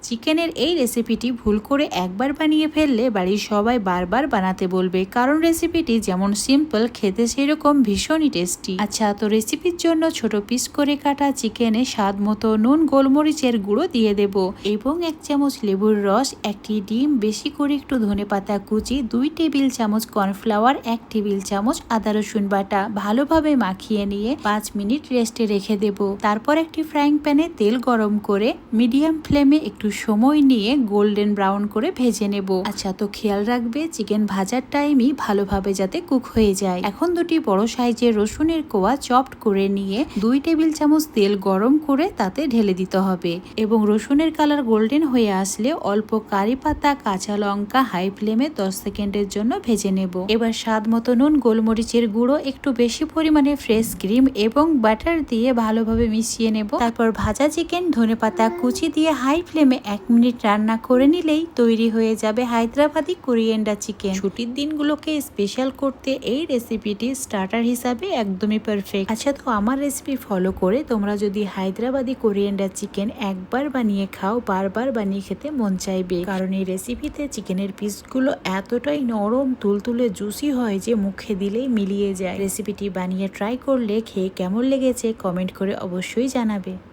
চিকেনের এই রেসিপিটি ভুল করে একবার বানিয়ে ফেললে বাড়ির সবাই বারবার বানাতে বলবে, কারণ রেসিপিটি যেমন সিম্পল খেতে সেরকম ভীষণই টেস্টি। আচ্ছা, তো রেসিপির জন্য ছোট পিস করে কাটা চিকেনে স্বাদ মতো নুন, গোলমরিচের গুঁড়ো দিয়ে দেব এবং 1 চামচ লেবুর রস, 1টি ডিম, বেশি করে একটু ধনেপাতা কুচি, 2 টেবিল চামচ কর্নফ্লাওয়ার, 1 টেবিল চামচ আদা রসুন বাটা ভালোভাবে মাখিয়ে নিয়ে 5 মিনিট রেস্টে রেখে দেব। তারপর একটি ফ্রাইং প্যানে তেল গরম করে মিডিয়াম ফ্লেমে একটু সময় নিয়ে গোল্ডেন ব্রাউন করে ভেজে নেব। আচ্ছা, তো খেয়াল রাখবে চিকেন ভাজার টাইমই ভালোভাবে যাতে কুক হয়ে যায়। এখন 2টি বড় সাইজের রসুনের কোয়া চপড করে নিয়ে 2 টেবিল চামচ তেল গরম করে তাতে ঢেলে দিতে হবে এবং রসুনের কালার গোল্ডেন হয়ে আসলে অল্প কারি পাতা, কাঁচা লঙ্কা হাই ফ্লেমে 10 সেকেন্ডের জন্য ভেজে নেব। এবার স্বাদ মতো নুন, গোলমরিচের গুঁড়ো, একটু বেশি পরিমাণে ফ্রেশ ক্রিম এবং বাটার দিয়ে ভালোভাবে মিশিয়ে নেব। তারপর ভাজা চিকেন, ধনেপাতা কুচি দিয়ে হাই ফ্লেমে 1 মিনিট রান্না করে নিলেই তৈরি হয়ে যাবে হায়দ্রাবাদি কোরিয়েন্ডার চিকেন। ছুটির দিনগুলোকে স্পেশাল করতে এই রেসিপিটি স্টার্টার হিসাবে একদমই পারফেক্ট। আচ্ছা, তো আমার রেসিপি ফলো করে তোমরা যদি হায়দ্রাবাদি কোরিয়েন্ডার চিকেন একবার বানিয়ে খাও, বারবার বানিয়ে খেতে মন চাইবে, কারণ এই রেসিপিতে চিকেনের পিসগুলো এতটাই নরম, তুলতুলে, জুসি হয় যে মুখে দিলেই মিলিয়ে যায়। রেসিপিটি বানিয়ে ট্রাই করলে খেয়ে কেমন লেগেছে কমেন্ট করে অবশ্যই জানাবে।